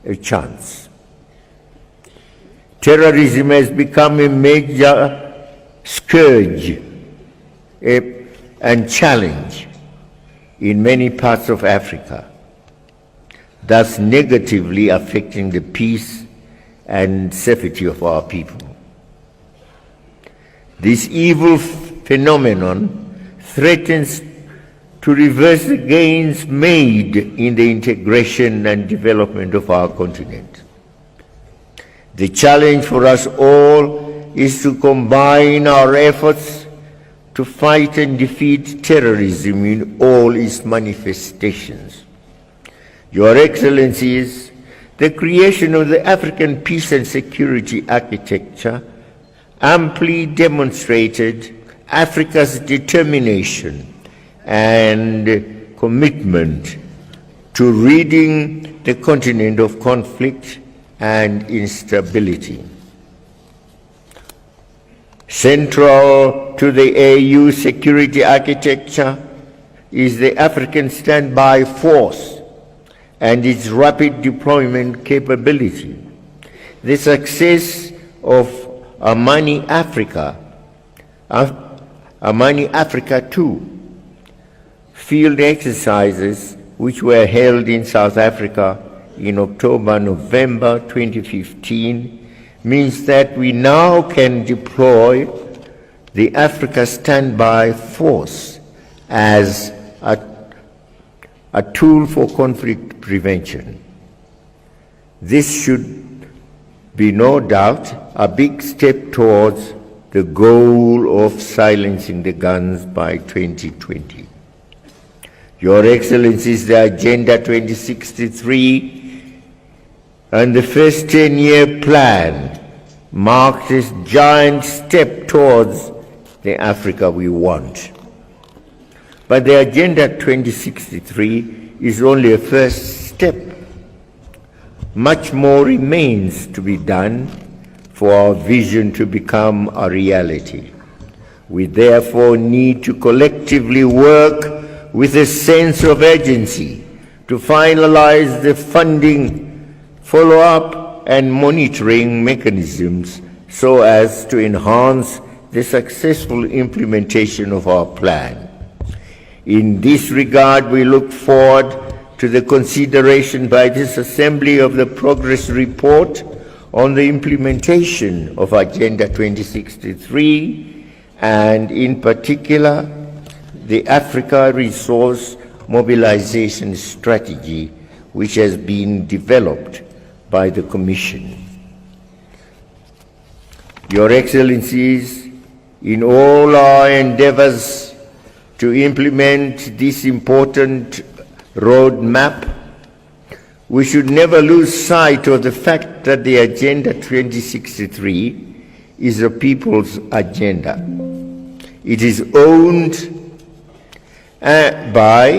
a chance. Terrorism has become a major scourge and challenge in many parts of Africa, thus negatively affecting the peace and safety of our people. This evil phenomenon threatens to reverse the gains made in the integration and development of our continent. The challenge for us all is to combine our efforts to fight and defeat terrorism in all its manifestations. Your Excellencies, the creation of the African Peace and Security Architecture amply demonstrated Africa's determination and commitment to ridding the continent of conflict and instability. Central to the AU security architecture is the African Standby Force and its rapid deployment capability. The success of Amani Africa 2 field exercises, which were held in South Africa in October-November 2015, means that we now can deploy the Africa Standby Force as a tool for conflict prevention. This should be no doubt a big step towards the goal of silencing the guns by 2020. Your Excellencies, the Agenda 2063 and the first 10-year plan marks this giant step towards the Africa we want. But the Agenda 2063 is only a first step. Much more remains to be done for our vision to become a reality. We therefore need to collectively work with a sense of urgency to finalize the funding, follow-up, and monitoring mechanisms so as to enhance the successful implementation of our plan. In this regard, we look forward to the consideration by this Assembly of the progress report on the implementation of Agenda 2063 and, in particular, the Africa Resource Mobilization Strategy, which has been developed by the Commission. Your Excellencies, in all our endeavors to implement this important roadmap, we should never lose sight of the fact that the Agenda 2063 is a people's agenda. It is owned by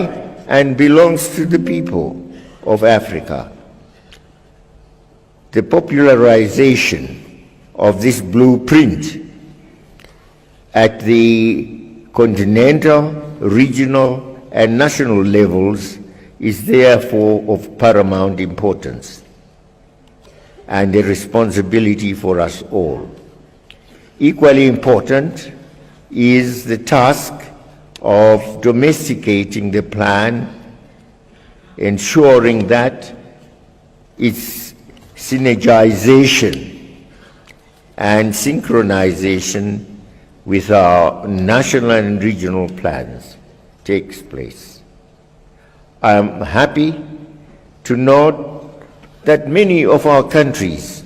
and belongs to the people of Africa. The popularization of this blueprint at the continental, regional, and national levels is therefore of paramount importance and a responsibility for us all. Equally important is the task of domesticating the plan, ensuring that its synergization and synchronization with our national and regional plans takes place. I am happy to note that many of our countries,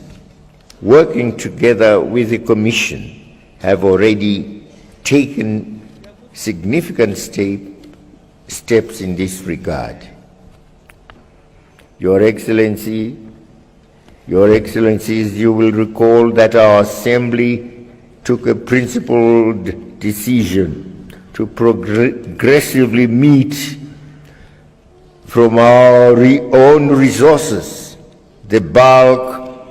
working together with the Commission, have already taken significant steps in this regard. Your Excellencies, you will recall that our Assembly took a principled decision to progressively meet from our own resources the bulk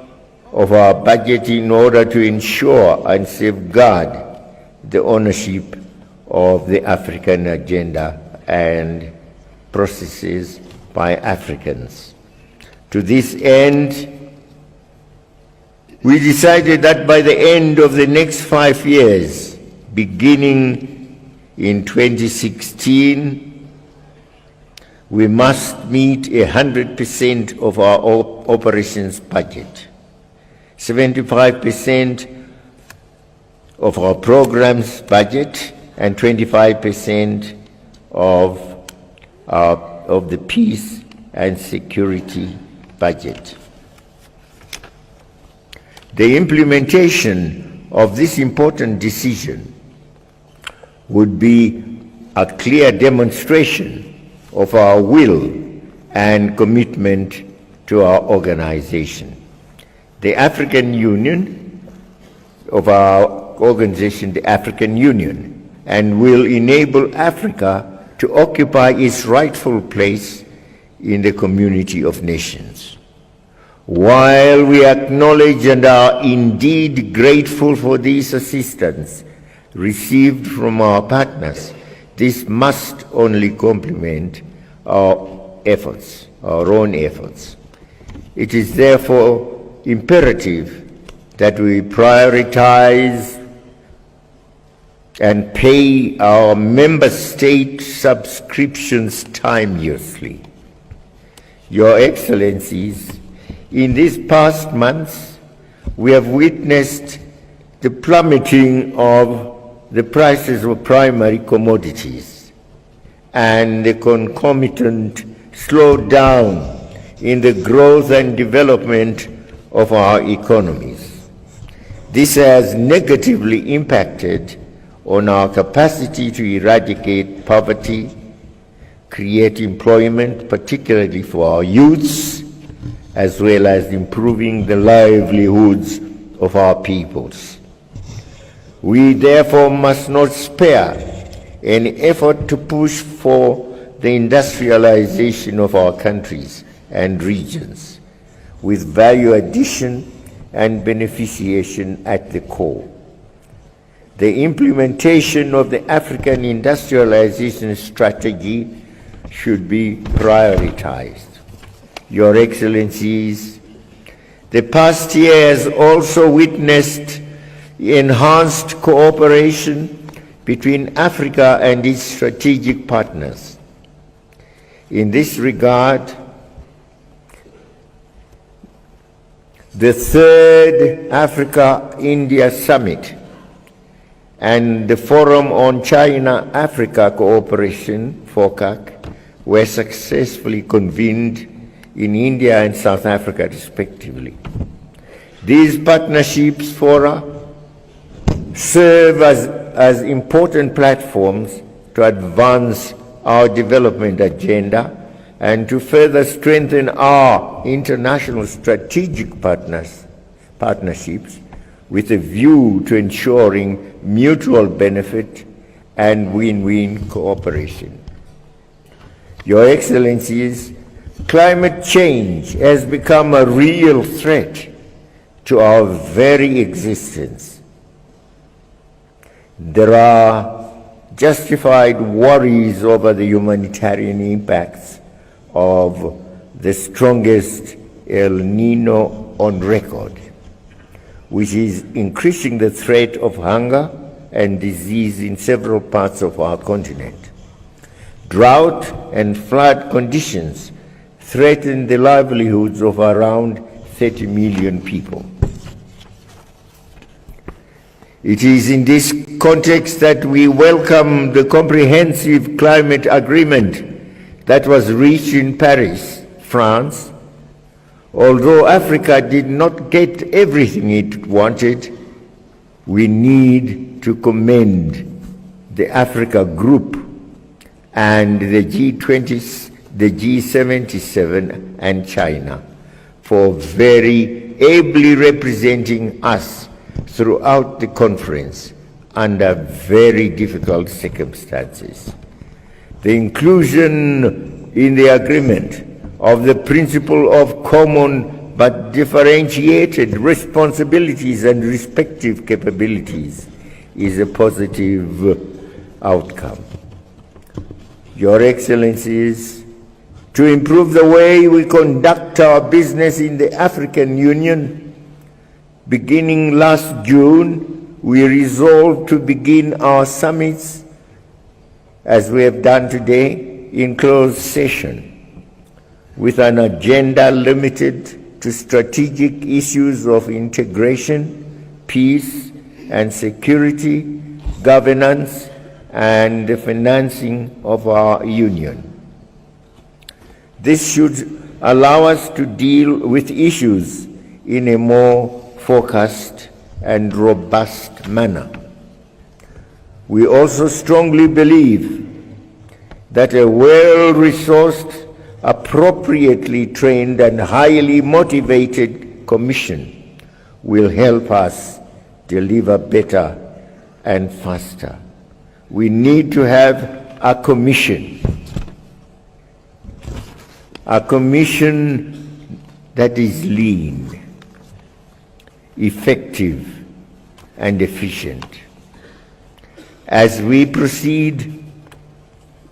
of our budget in order to ensure and safeguard the ownership of the African agenda and processes by Africans. To this end, we decided that by the end of the next 5 years, beginning in 2016, we must meet 100% of our operations budget, 75% of our programs budget, and 25% of the peace and security budget. The implementation of this important decision would be a clear demonstration of our will and commitment to our organization. The African Union, of our organization, the African Union, and will enable Africa to occupy its rightful place in the community of nations. While we acknowledge and are indeed grateful for this assistance received from our partners, this must only complement our efforts, our own efforts. It is therefore imperative that we prioritize and pay our member state subscriptions timeously. Your Excellencies, in these past months, we have witnessed the plummeting of the prices of primary commodities and the concomitant slowdown in the growth and development of our economies. This has negatively impacted on our capacity to eradicate poverty, create employment, particularly for our youths, as well as improving the livelihoods of our peoples. We therefore must not spare any effort to push for the industrialization of our countries and regions, with value addition and beneficiation at the core. The implementation of the African industrialization strategy should be prioritized. Your Excellencies, the past year has also witnessed enhanced cooperation between Africa and its strategic partners. In this regard, the third Africa-India Summit and the Forum on China-Africa Cooperation, FOCAC, were successfully convened in India and South Africa, respectively. These partnerships fora serve as important platforms to advance our development agenda and to further strengthen our international strategic partnerships with a view to ensuring mutual benefit and win-win cooperation. Your Excellencies, climate change has become a real threat to our very existence. There are justified worries over the humanitarian impacts of the strongest El Nino on record, which is increasing the threat of hunger and disease in several parts of our continent. Drought and flood conditions threaten the livelihoods of around 30 million people. It is in this context that we welcome the comprehensive climate agreement that was reached in Paris, France. Although Africa did not get everything it wanted, we need to commend the Africa Group and the G20, the G77 and China for very ably representing us throughout the conference under very difficult circumstances. The inclusion in the agreement of the principle of common but differentiated responsibilities and respective capabilities is a positive outcome. Your Excellencies, To improve the way we conduct our business in the African Union, beginning last June, we resolved to begin our summits, as we have done today, in closed session, with an agenda limited to strategic issues of integration, peace and security, governance, and the financing of our union. This should allow us to deal with issues in a more focused and robust manner. We also strongly believe that a well-resourced, appropriately trained, and highly motivated commission will help us deliver better and faster. We need to have a commission that is lean, effective, and efficient. As we proceed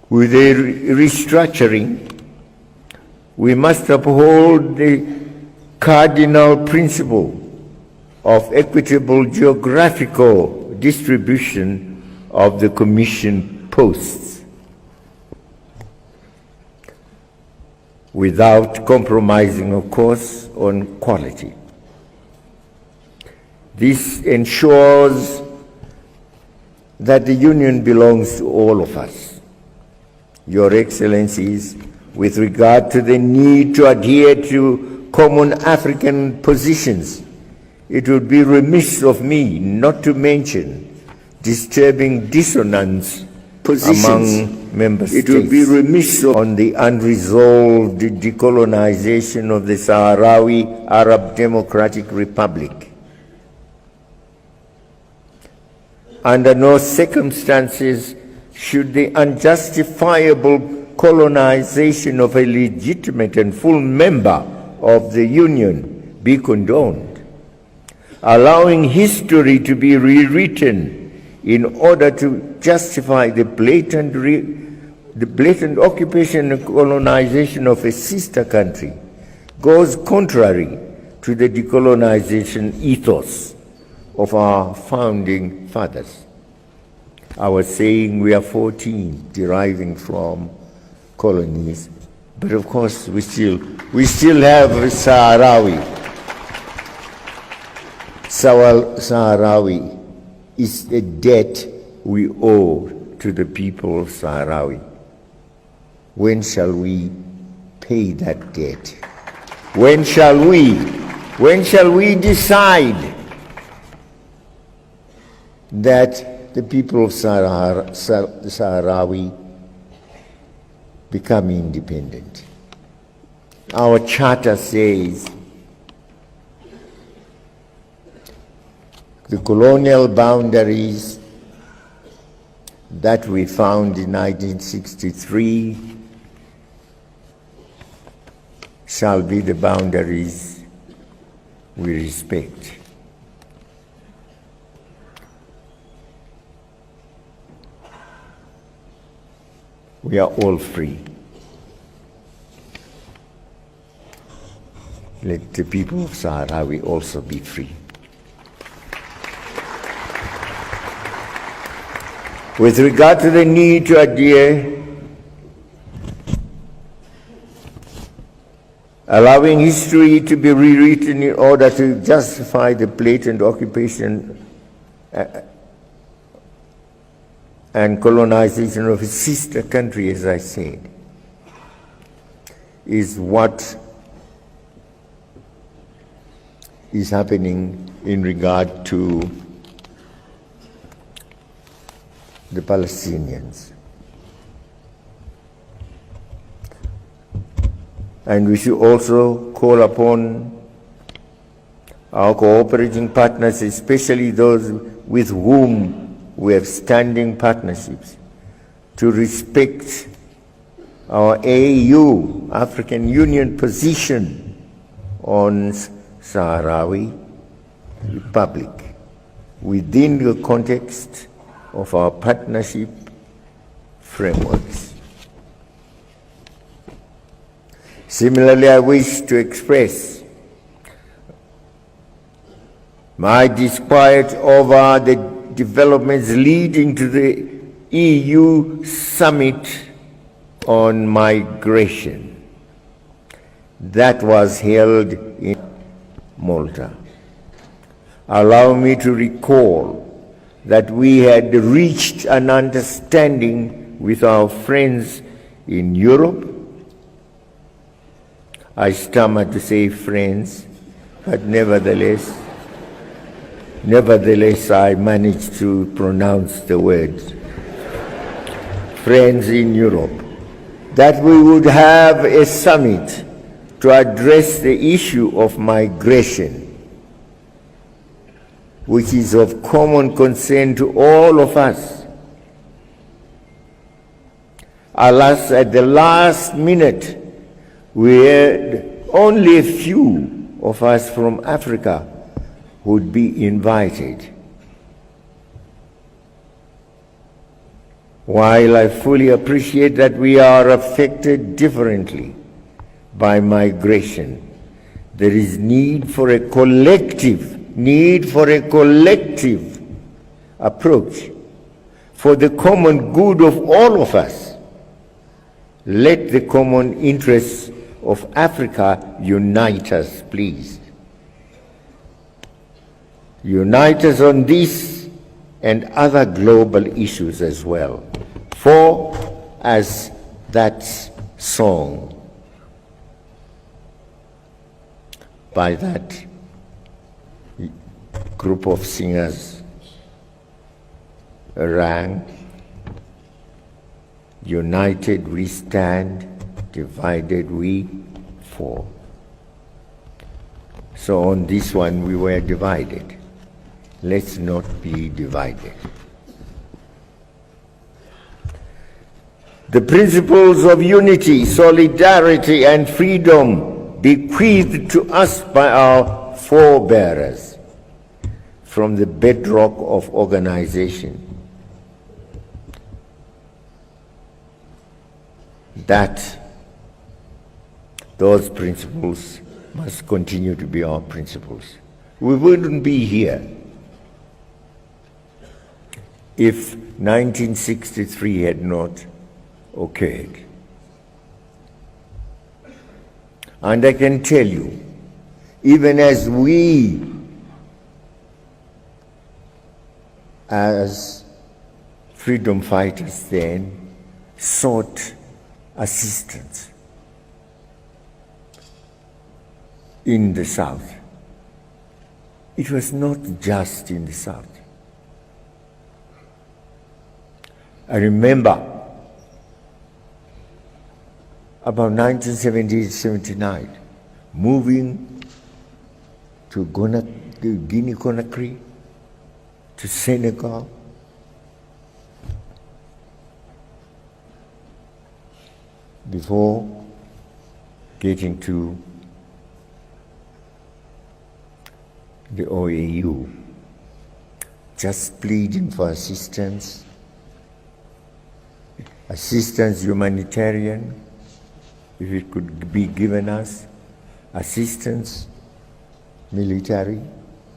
with the restructuring, we must uphold the cardinal principle of equitable geographical distribution of the Commission posts, without compromising, of course, on quality. This ensures that the Union belongs to all of us. Your Excellencies, with regard to the need to adhere to common African positions, it would be remiss of me not to mention disturbing dissonance among member states. It would be remiss on the unresolved decolonization of the Sahrawi Arab Democratic Republic. Under no circumstances should the unjustifiable colonization of a legitimate and full member of the Union be condoned. Allowing history to be rewritten in order to justify the blatant occupation and colonization of a sister country goes contrary to the decolonization ethos of our founding fathers. Our saying, we are 14, deriving from colonies, but of course we still have Sahrawi is a debt we owe to the people of Sahrawi. When shall we pay that debt? When shall we decide that the people of Sahrawi become independent? Our charter says the colonial boundaries that we found in 1963 shall be the boundaries we respect. We are all free. Let the people of Sahrawi also be free. With regard to the need to adhere, allowing history to be rewritten in order to justify the blatant occupation and colonization of a sister country, as I said, is what is happening in regard to the Palestinians. And we should also call upon our cooperating partners, especially those with whom we have standing partnerships, to respect our AU, African Union position on Sahrawi Republic within the context of our partnership frameworks. Similarly, I wish to express my disquiet over the developments leading to the EU summit on migration that was held in Malta. Allow me to recall that we had reached an understanding with our friends in Europe. I stammer to say friends, but nevertheless I managed to pronounce the words. Friends in Europe, that we would have a summit to address the issue of migration, which is of common concern to all of us. Alas, at the last minute, we heard only a few of us from Africa would be invited. While I fully appreciate that we are affected differently by migration, there is need for a collective approach for the common good of all of us. Let the common interests of Africa unite us, please. Unite us on this and other global issues as well. For, as that song by that group of singers rang, united we stand, divided we fall. So on this one we were divided. Let's not be divided. The principles of unity, solidarity, and freedom bequeathed to us by our forebears from the bedrock of organization, those principles must continue to be our principles. We wouldn't be here if 1963 had not occurred. And I can tell you, even as we, as freedom fighters then, sought assistance in the South, it was not just in the South. I remember about 1978-79, moving to Guinea-Conakry, to Senegal, before getting to the OAU, just pleading for assistance humanitarian, if it could be given us, assistance military,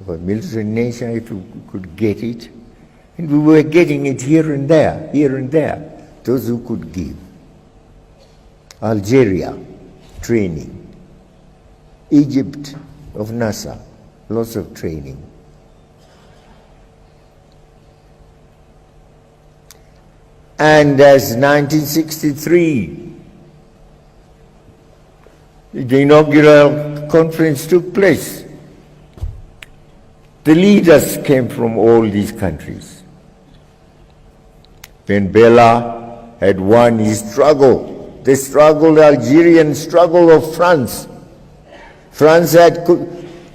for military nation, if we could get it. And we were getting it here and there, those who could give. Algeria, training. Egypt of Nasser, lots of training. And as 1963, the inaugural conference took place, the leaders came from all these countries. When Bella had won his struggle, the Algerian struggle of France. France had,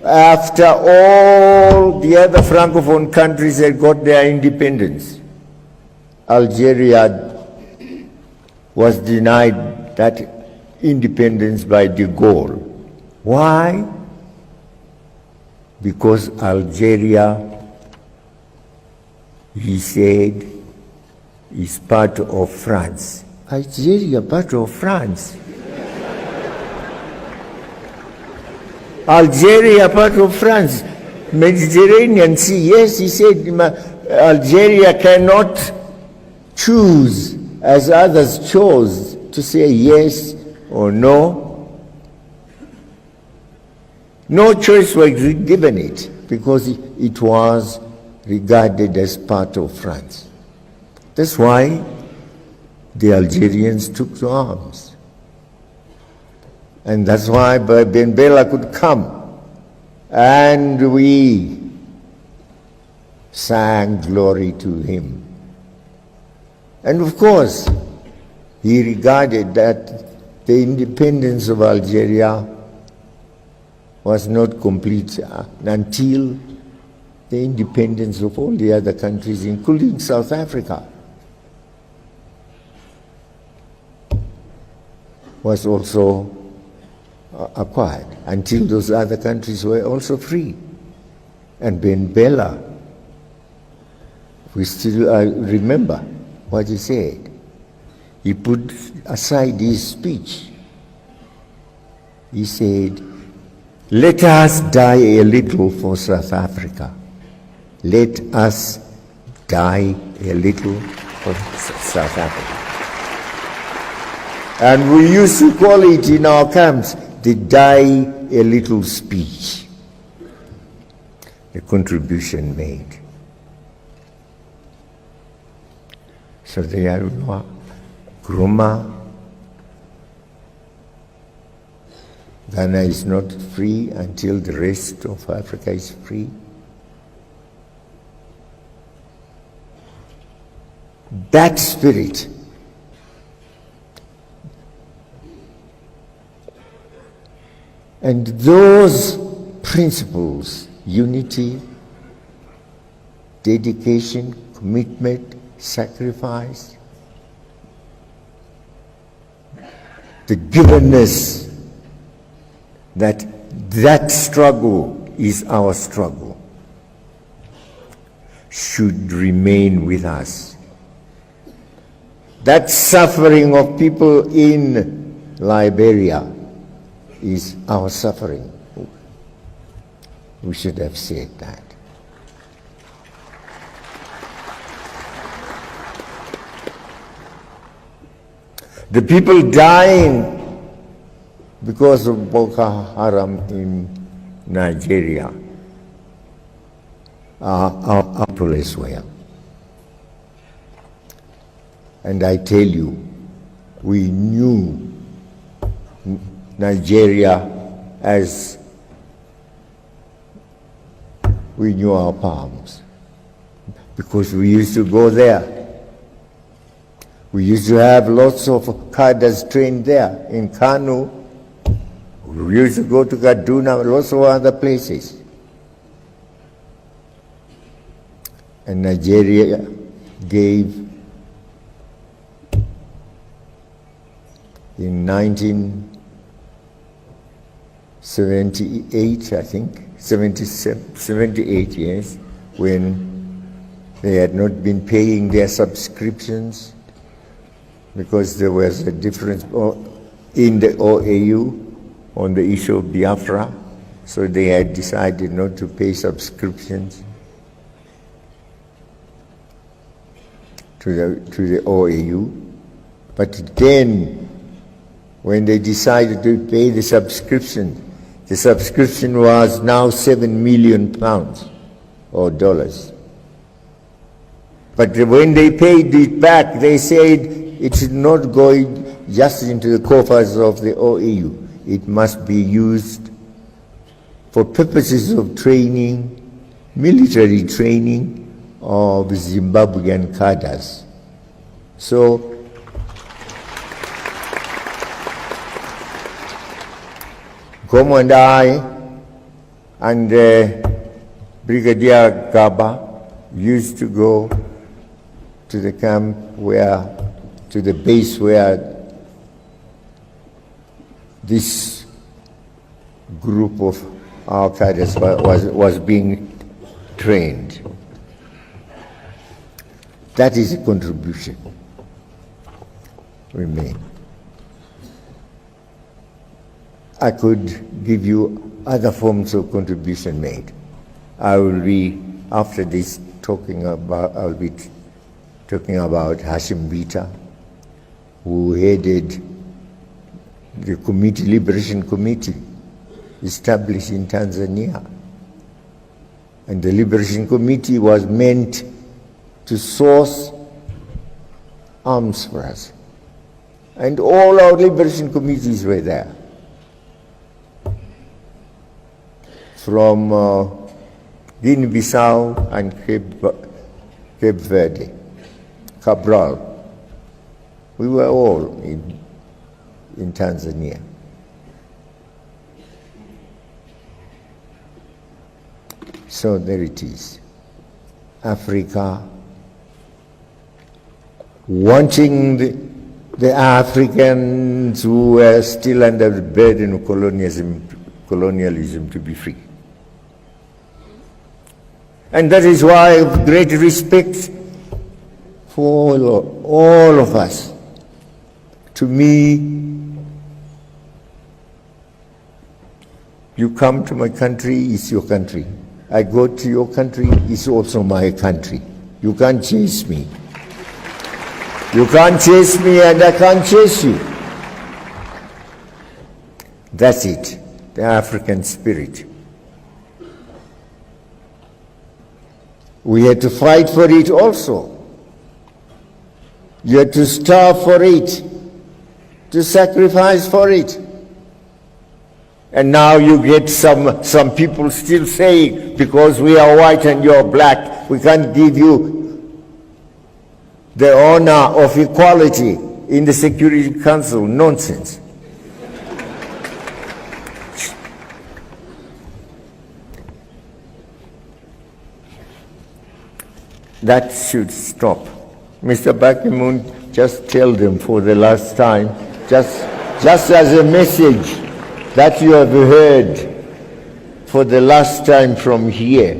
after all the other Francophone countries had got their independence, Algeria was denied that independence by de Gaulle. Why? Because Algeria, he said, is part of France. Algeria, part of France. Algeria, part of France, Mediterranean Sea. Yes, he said Algeria cannot choose as others chose to say yes or no. No choice was given it because it was regarded as part of France. That's why the Algerians took to arms. And that's why Ben Bella could come. And we sang glory to him. And of course, he regarded that the independence of Algeria was not complete until the independence of all the other countries, including South Africa, was also acquired, until those other countries were also free. And Ben Bella, we still remember what he said. He put aside his speech. He said, "Let us die a little for South Africa. Let us die a little for South Africa." And we used to call it in our camps the die a little speech, the contribution made. So they are Nkrumah. Ghana is not free until the rest of Africa is free. That spirit and those principles, unity, dedication, commitment, sacrifice, the givenness that struggle is our struggle, should remain with us. That suffering of people in Liberia is our suffering. We should have said that. The people dying because of Boko Haram in Nigeria are people as well. And I tell you, we knew Nigeria as we knew our palms, because we used to go there. We used to have lots of cadres trained there in Kano. We used to go to Kaduna, lots of other places. And Nigeria gave, in 1978, I think, 78 years, when they had not been paying their subscriptions because there was a difference in the OAU on the issue of Biafra, so they had decided not to pay subscriptions to the OAU. But then, when they decided to pay the subscription was now £7 million or dollars. But when they paid it back, they said it should not go just into the coffers of the OAU. It must be used for purposes of training, military training of Zimbabwean cadres. So, Gomo and I and Brigadier Gaba used to go to the camp to the base where this group of our cadres was being trained. That is a contribution we made. I could give you other forms of contribution made. I will be, after this, I'll be talking about Hashim Bita, who headed the Liberation Committee established in Tanzania. And the Liberation Committee was meant to source arms for us. And all our liberation committees were there. From Guinea-Bissau and Cape Verde, Cabral. We were all in Tanzania. So there it is. Africa wanting the Africans who were still under the burden of colonialism to be free. And that is why I have great respect for all of us. To me, you come to my country, it's your country. I go to your country, it's also my country. You can't chase me. You can't chase me and I can't chase you. That's it, the African spirit. We had to fight for it also. You had to starve for it, to sacrifice for it. And now you get some people still saying, because we are white and you're black, we can't give you the honor of equality in the Security Council. Nonsense. That should stop. Mr. Bakimun, just tell them for the last time, just as a message that you have heard for the last time from here,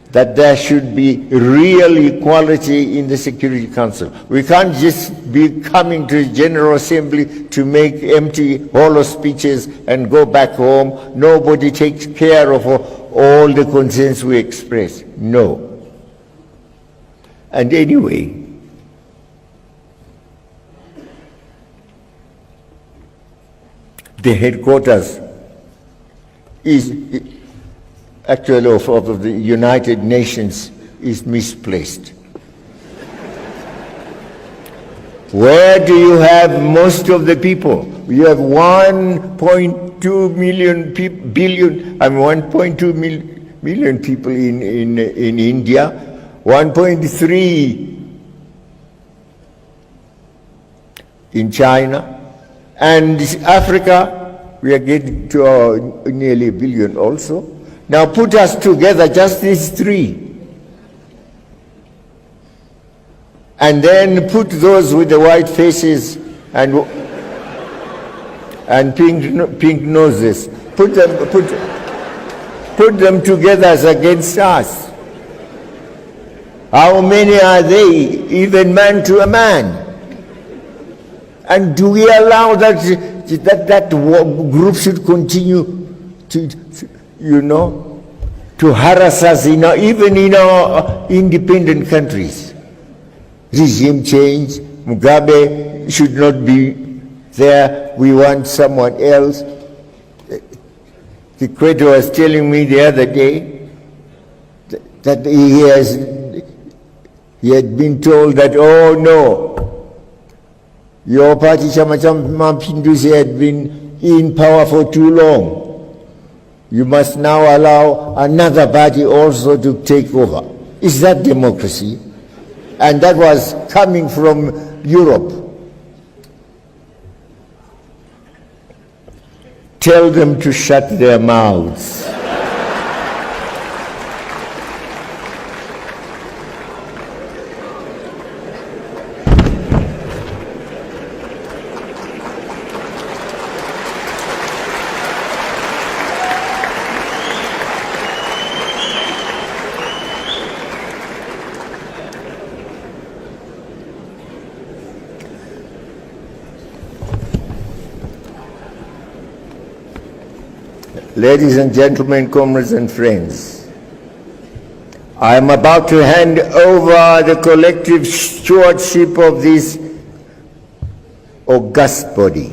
that there should be real equality in the Security Council. We can't just be coming to the General Assembly to make empty, hollow speeches and go back home. Nobody takes care of all the concerns we express. No. And anyway, the headquarters is actually of the United Nations is misplaced. Where do you have most of the people? You have 1.2 million million people in India, 1.3 in China, and Africa, we are getting to nearly 1 billion also. Now put us together, just these three, and then put those with the white faces and pink noses. Put them together as against us. How many are they, even man to a man? And do we allow that group should continue to harass us even in our independent countries? Regime change, Mugabe should not be there, we want someone else. The Creator was telling me the other day that he had been told that, oh no, your party, Chama cha Mapinduzi, had been in power for too long. You must now allow another party also to take over. Is that democracy? And that was coming from Europe. Tell them to shut their mouths. Ladies and gentlemen, comrades and friends, I am about to hand over the collective stewardship of this august body.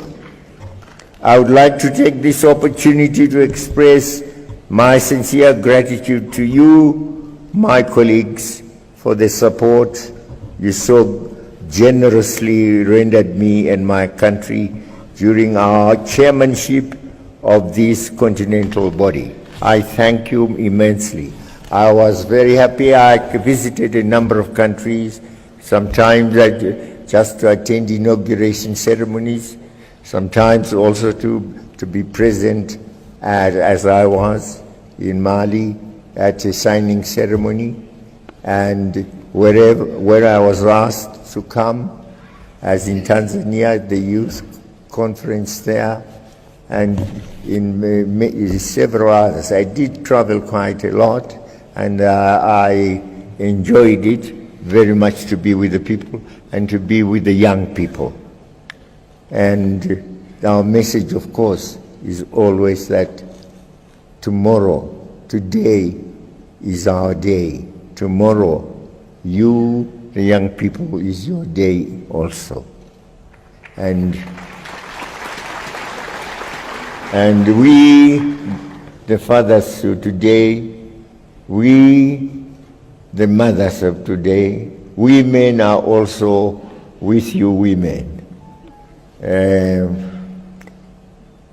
I would like to take this opportunity to express my sincere gratitude to you, my colleagues, for the support you so generously rendered me and my country during our chairmanship of this continental body. I thank you immensely. I was very happy. I visited a number of countries, sometimes just to attend inauguration ceremonies, sometimes also to be present as I was in Mali at a signing ceremony, and where I was asked to come, as in Tanzania at the youth conference there, and in several others. I did travel quite a lot, and I enjoyed it very much to be with the people and to be with the young people. And our message, of course, is always that today is our day. Tomorrow, you, the young people, is your day also. And we, the fathers of today, we, the mothers of today, we men are also with you women.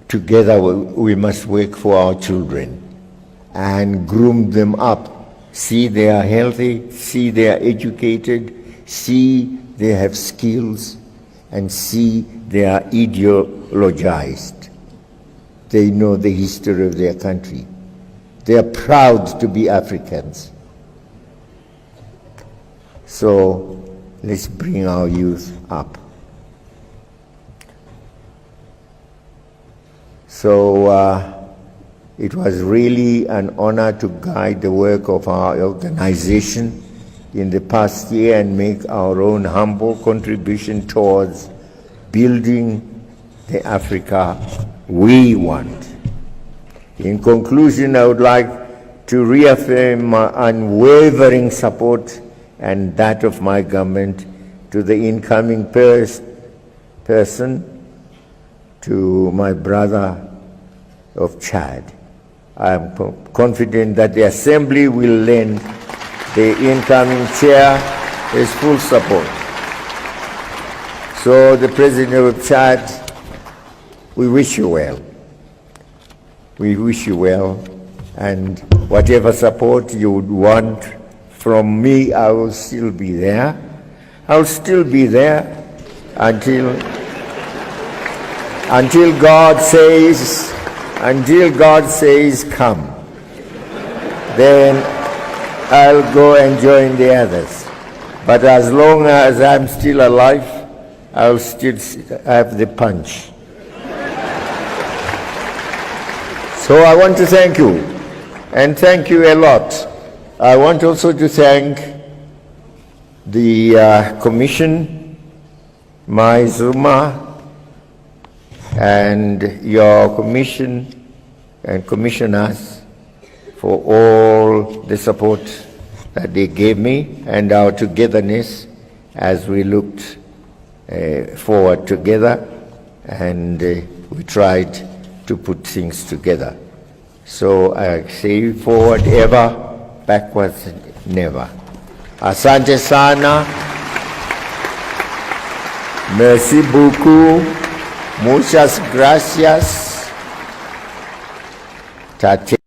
Together we must work for our children and groom them up. See they are healthy, see they are educated, see they have skills, and see they are ideologized. They know the history of their country. They are proud to be Africans. So let's bring our youth up. So it was really an honor to guide the work of our organization in the past year and make our own humble contribution towards building the Africa we want. In conclusion, I would like to reaffirm my unwavering support and that of my government to the incoming person, to my brother of Chad. I am confident that the Assembly will lend the incoming chair his full support. So the President of Chad, we wish you well. We wish you well, and whatever support you would want from me, I will still be there. I will still be there until God says come. Then I'll go and join the others. But as long as I'm still alive, I'll still have the punch. So I want to thank you, and thank you a lot. I want also to thank the Commission, Maizuma, and your Commission and Commissioners for all the support that they gave me and our togetherness as we looked forward together, and we tried to put things together. So I say forward ever, backwards never. Asante sana. Merci beaucoup. Muchas gracias. Tate.